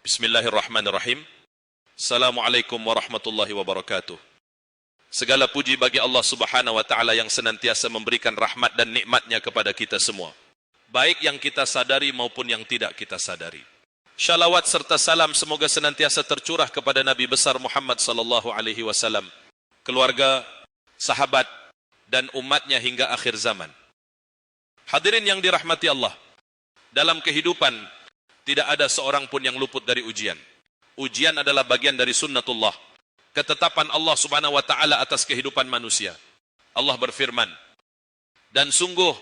Bismillahirrahmanirrahim. Assalamualaikum warahmatullahi wabarakatuh. Segala puji bagi Allah Subhanahu wa Ta'ala yang senantiasa memberikan rahmat dan nikmatnya kepada kita semua, baik yang kita sadari maupun yang tidak kita sadari. Shalawat serta salam semoga senantiasa tercurah kepada Nabi besar Muhammad sallallahu alaihi wasallam, keluarga, sahabat dan umatnya hingga akhir zaman. Hadirin yang dirahmati Allah, dalam kehidupan tidak ada seorang pun yang luput dari ujian. Ujian adalah bagian dari sunnatullah, ketetapan Allah Subhanahu wa Ta'ala atas kehidupan manusia. Allah berfirman, dan sungguh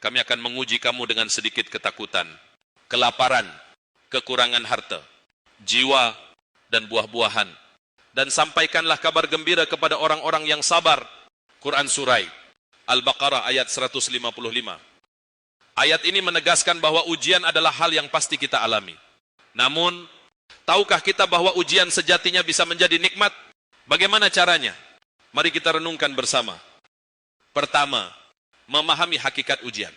kami akan menguji kamu dengan sedikit ketakutan, kelaparan, kekurangan harta, jiwa, dan buah-buahan. Dan sampaikanlah kabar gembira kepada orang-orang yang sabar. Quran Surah Al-Baqarah ayat 155. Ayat ini menegaskan bahwa ujian adalah hal yang pasti kita alami. Namun, tahukah kita bahwa ujian sejatinya bisa menjadi nikmat? Bagaimana caranya? Mari kita renungkan bersama. Pertama, memahami hakikat ujian.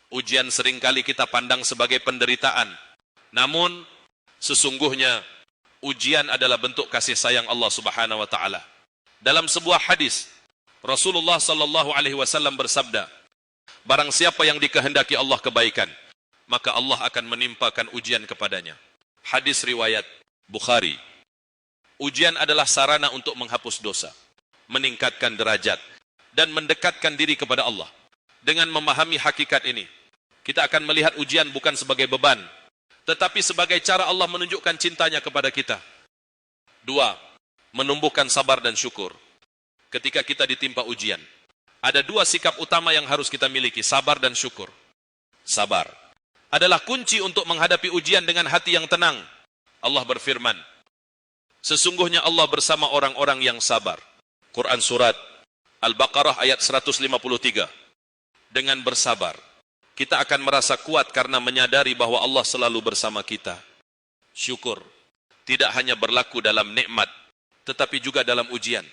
Ujian seringkali kita pandang sebagai penderitaan. Namun, sesungguhnya ujian adalah bentuk kasih sayang Allah Subhanahu wa Ta'ala. Dalam sebuah hadis, Rasulullah sallallahu alaihi wasallam bersabda, barang siapa yang dikehendaki Allah kebaikan, maka Allah akan menimpakan ujian kepadanya. Hadis riwayat Bukhari. Ujian adalah sarana untuk menghapus dosa, meningkatkan derajat, dan mendekatkan diri kepada Allah. Dengan memahami hakikat ini, kita akan melihat ujian bukan sebagai beban, tetapi sebagai cara Allah menunjukkan cintanya kepada kita. Dua, menumbuhkan sabar dan syukur. Ketika kita ditimpa ujian, ada dua sikap utama yang harus kita miliki, sabar dan syukur. Sabar adalah kunci untuk menghadapi ujian dengan hati yang tenang. Allah berfirman, sesungguhnya Allah bersama orang-orang yang sabar. Quran Surat Al-Baqarah ayat 153. Dengan bersabar, kita akan merasa kuat karena menyadari bahwa Allah selalu bersama kita. Syukur tidak hanya berlaku dalam nikmat, tetapi juga dalam ujian.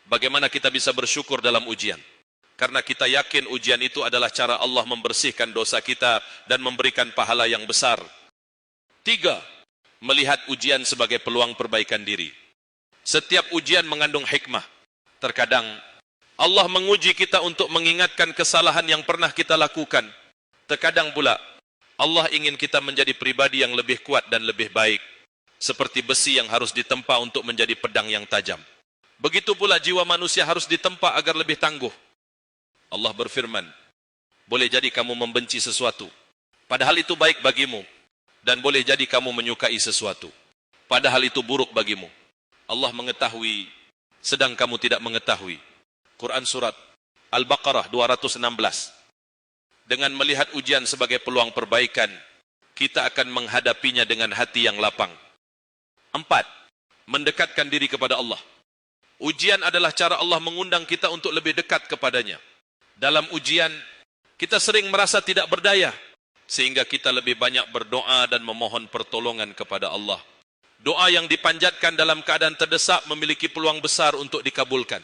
Bagaimana kita bisa bersyukur dalam ujian? Karena kita yakin ujian itu adalah cara Allah membersihkan dosa kita dan memberikan pahala yang besar. Tiga, melihat ujian sebagai peluang perbaikan diri. Setiap ujian mengandung hikmah. Terkadang Allah menguji kita untuk mengingatkan kesalahan yang pernah kita lakukan. Terkadang pula Allah ingin kita menjadi pribadi yang lebih kuat dan lebih baik, seperti besi yang harus ditempa untuk menjadi pedang yang tajam. Begitu pula jiwa manusia harus ditempa agar lebih tangguh. Allah berfirman, boleh jadi kamu membenci sesuatu, padahal itu baik bagimu. Dan boleh jadi kamu menyukai sesuatu, padahal itu buruk bagimu. Allah mengetahui, sedang kamu tidak mengetahui. Quran Surat Al-Baqarah 216. Dengan melihat ujian sebagai peluang perbaikan, kita akan menghadapinya dengan hati yang lapang. Empat, mendekatkan diri kepada Allah. Ujian adalah cara Allah mengundang kita untuk lebih dekat kepadanya. Dalam ujian, kita sering merasa tidak berdaya, sehingga kita lebih banyak berdoa dan memohon pertolongan kepada Allah. Doa yang dipanjatkan dalam keadaan terdesak memiliki peluang besar untuk dikabulkan.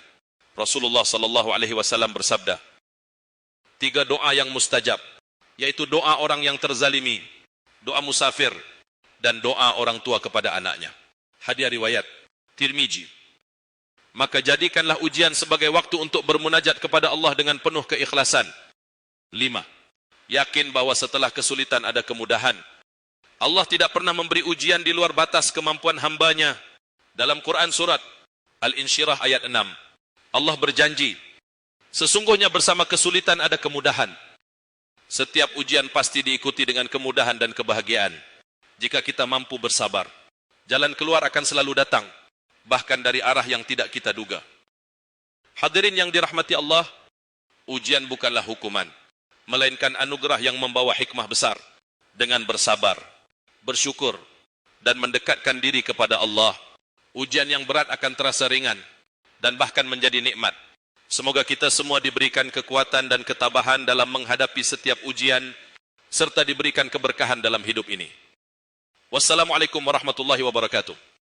Rasulullah sallallahu alaihi wasallam bersabda, 3 doa yang mustajab, yaitu doa orang yang terzalimi, doa musafir, dan doa orang tua kepada anaknya. Hadis riwayat Tirmizi. Maka jadikanlah ujian sebagai waktu untuk bermunajat kepada Allah dengan penuh keikhlasan. 5. Yakin bahwa setelah kesulitan ada kemudahan. Allah tidak pernah memberi ujian di luar batas kemampuan hambanya. Dalam Quran Surat Al-Insyirah ayat 6, Allah berjanji, sesungguhnya bersama kesulitan ada kemudahan. Setiap ujian pasti diikuti dengan kemudahan dan kebahagiaan. Jika kita mampu bersabar, jalan keluar akan selalu datang, bahkan dari arah yang tidak kita duga. Hadirin yang dirahmati Allah, ujian bukanlah hukuman, melainkan anugerah yang membawa hikmah besar. Dengan bersabar, bersyukur, dan mendekatkan diri kepada Allah, ujian yang berat akan terasa ringan, dan bahkan menjadi nikmat. Semoga kita semua diberikan kekuatan dan ketabahan dalam menghadapi setiap ujian, serta diberikan keberkahan dalam hidup ini. Wassalamualaikum warahmatullahi wabarakatuh.